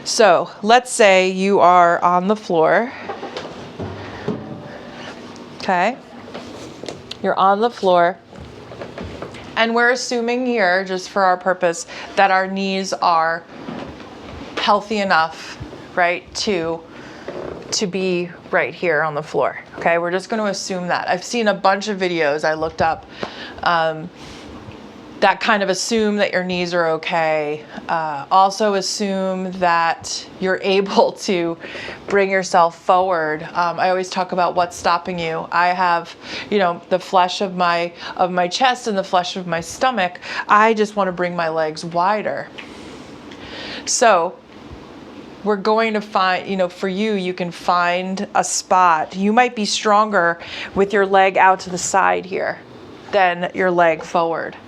So let's say you are on the floor. Okay. You're on the floor. And we're assuming here, just for our purpose, that our knees are healthy enough, right, to be right here on the floor. Okay, we're just going to assume that. I've seen a bunch of videos I looked up that kind of assume that your knees are okay. Also assume that you're able to bring yourself forward. I always talk about what's stopping you. I have, the flesh of my chest and the flesh of my stomach. I just want to bring my legs wider. So we're going to find, for you can find a spot. You might be stronger with your leg out to the side here than your leg forward.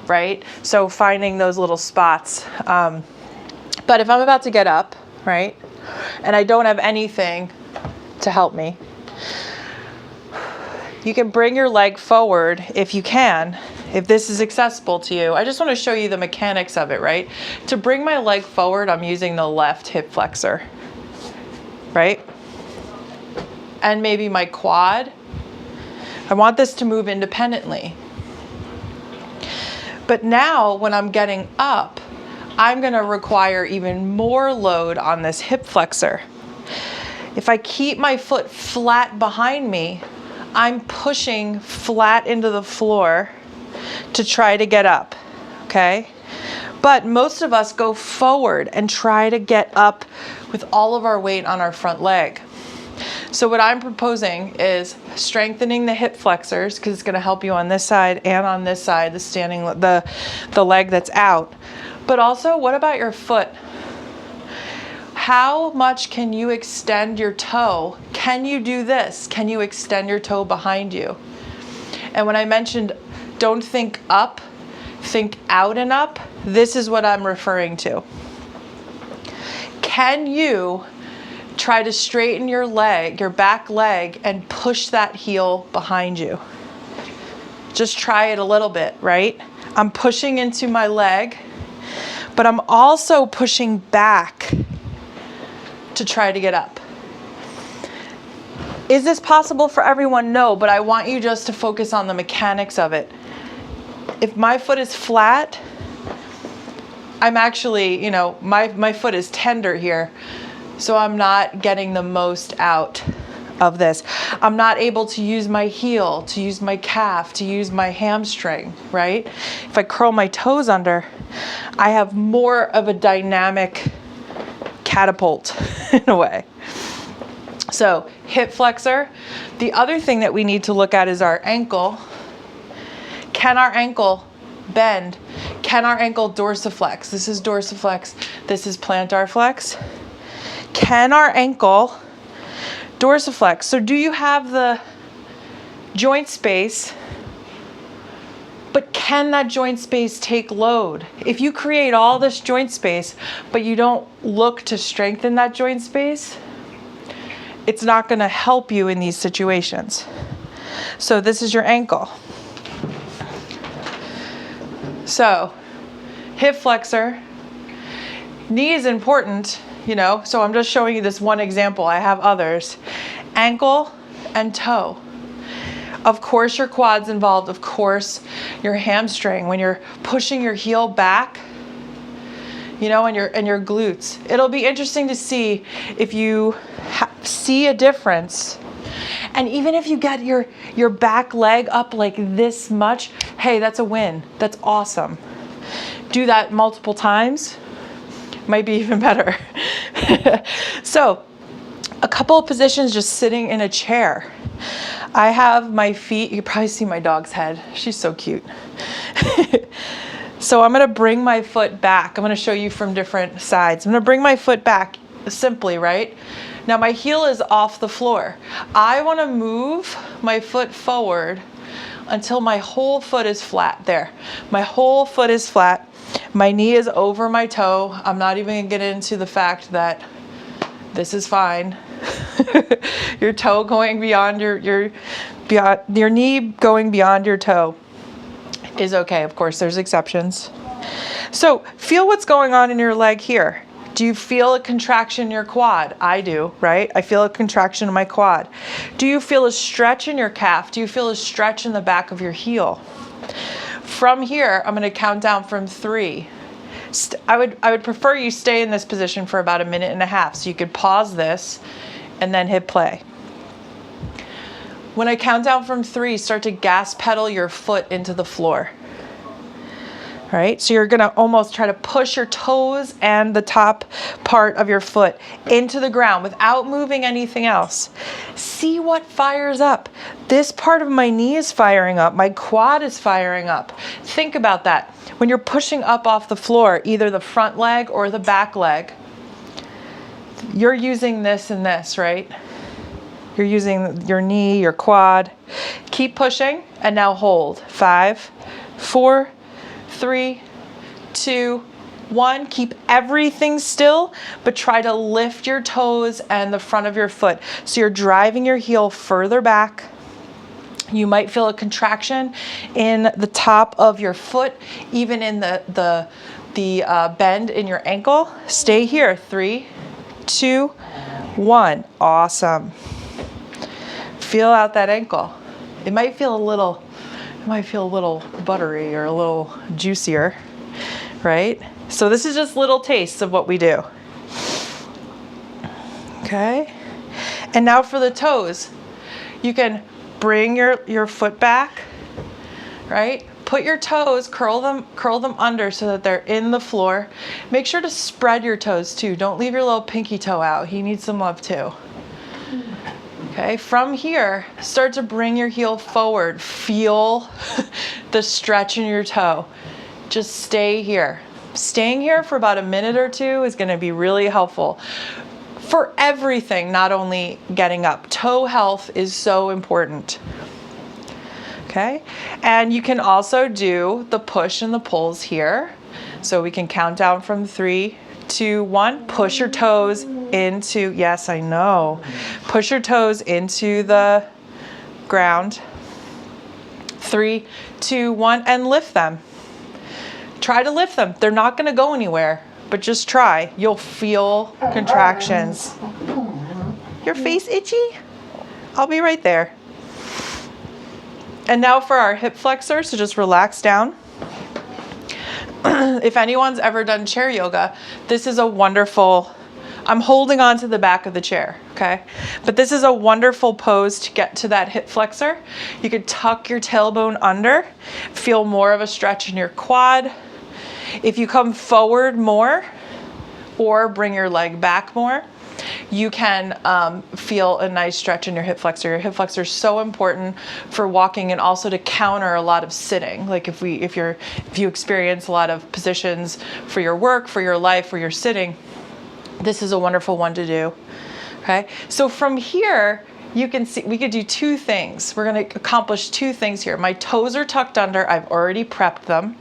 Right? So finding those little spots. But if I'm about to get up, right, and I don't have anything to help me, you can bring your leg forward if you can, if this is accessible to you. I just want to show you the mechanics of it, right? To bring my leg forward, I'm using the left hip flexor, right? And maybe my quad. I want this to move independently. But now when I'm getting up, I'm going to require even more load on this hip flexor. If I keep my foot flat behind me, I'm pushing flat into the floor to try to get up, okay? But most of us go forward and try to get up with all of our weight on our front leg. So what I'm proposing is strengthening the hip flexors, because it's going to help you on this side and on this side, the leg that's out. But also, what about your foot? How much can you extend your toe? Can you do this? Can you extend your toe behind you? And when I mentioned don't think up, think out and up, this is what I'm referring to. Can you try to straighten your leg, your back leg, and push that heel behind you? Just try it a little bit, right? I'm pushing into my leg, but I'm also pushing back to try to get up. Is this possible for everyone? No, but I want you just to focus on the mechanics of it. If my foot is flat, I'm actually, my foot is tender here. So I'm not getting the most out of this. I'm not able to use my heel, to use my calf, to use my hamstring, right? If I curl my toes under, I have more of a dynamic catapult in a way. So hip flexor. The other thing that we need to look at is our ankle. Can our ankle bend? Can our ankle dorsiflex? This is dorsiflex. This is plantar flex. Can our ankle dorsiflex? So do you have the joint space, but can that joint space take load? If you create all this joint space, but you don't look to strengthen that joint space, it's not going to help you in these situations. So this is your ankle. So hip flexor. Knee is important. So I'm just showing you this one example. I have others. Ankle and toe. Of course your quad's involved. Of course your hamstring. When you're pushing your heel back, and your glutes. It'll be interesting to see if you see a difference. And even if you get your back leg up like this much, hey, that's a win. That's awesome. Do that multiple times. Might be even better. So a couple of positions just sitting in a chair. I have my feet, you can probably see my dog's head. She's so cute. So I'm going to bring my foot back. I'm going to show you from different sides. I'm going to bring my foot back simply, right? Now my heel is off the floor. I want to move my foot forward until my whole foot is flat. There. My whole foot is flat. My knee is over my toe. I'm not even going to get into the fact that this is fine. Your toe going beyond your knee going beyond your toe is okay. Of course, there's exceptions. So feel what's going on in your leg here. Do you feel a contraction in your quad? I do, right? I feel a contraction in my quad. Do you feel a stretch in your calf? Do you feel a stretch in the back of your heel? From here, I'm going to count down from 3. I would prefer you stay in this position for about 1.5 minutes. So you could pause this and then hit play. When I count down from 3, start to gas pedal your foot into the floor. All right, so you're gonna almost try to push your toes and the top part of your foot into the ground without moving anything else. See what fires up. This part of my knee is firing up, my quad is firing up. Think about that. When you're pushing up off the floor, either the front leg or the back leg, you're using this and this, right? You're using your knee, your quad. Keep pushing and now hold. 5, 4, 3, 2, 1. Keep everything still, but try to lift your toes and the front of your foot. So you're driving your heel further back. You might feel a contraction in the top of your foot, even in the bend in your ankle. Stay here. 3, 2, 1. Awesome. Feel out that ankle. It might feel a little buttery or a little juicier, right? So this is just little tastes of what we do. Okay. And now for the toes, you can bring your foot back, right? Put your toes, curl them under so that they're in the floor. Make sure to spread your toes too. Don't leave your little pinky toe out. He needs some love too. Okay, from here, start to bring your heel forward. Feel the stretch in your toe. Just stay here. Staying here for about 1 minute or 2 is gonna be really helpful for everything, not only getting up. Toe health is so important. Okay, and you can also do the push and the pulls here. So we can count down from 3, 2, 1. Push your toes into, yes, I know. Push your toes into the ground. 3, 2, 1, and lift them. Try to lift them. They're not going to go anywhere, but just try. You'll feel contractions. Your face itchy? I'll be right there. And now for our hip flexor, so just relax down. If anyone's ever done chair yoga, this is a wonderful, I'm holding on to the back of the chair, okay? But this is a wonderful pose to get to that hip flexor. You could tuck your tailbone under, feel more of a stretch in your quad. If you come forward more or bring your leg back more, you can feel a nice stretch in your hip flexor. Your hip flexor is so important for walking and also to counter a lot of sitting. Like if you experience a lot of positions for your work, for your life, where you're sitting, this is a wonderful one to do. Okay, so from here, you can see we could do 2 things. We're going to accomplish 2 things here. My toes are tucked under. I've already prepped them.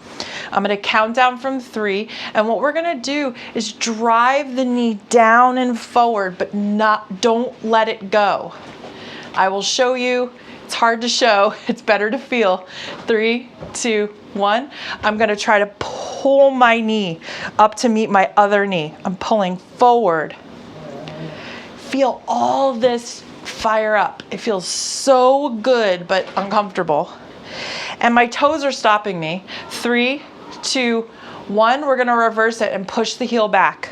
I'm going to count down from 3. And what we're going to do is drive the knee down and forward, but don't let it go. I will show you. It's hard to show. It's better to feel. 3, 2, 1. I'm going to try to pull my knee up to meet my other knee. I'm pulling forward. Feel all this fire up. It feels so good, but uncomfortable. And my toes are stopping me. 3, 2, 1. We're going to reverse it and push the heel back.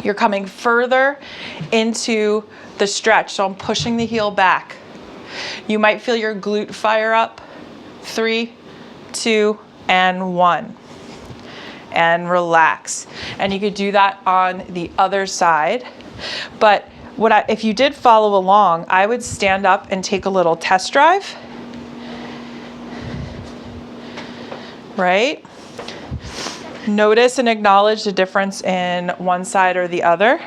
You're coming further into the stretch. So I'm pushing the heel back. You might feel your glute fire up. 3, 2, and 1. And relax. And you could do that on the other side. But if you did follow along, I would stand up and take a little test drive. Right? Notice and acknowledge the difference in one side or the other.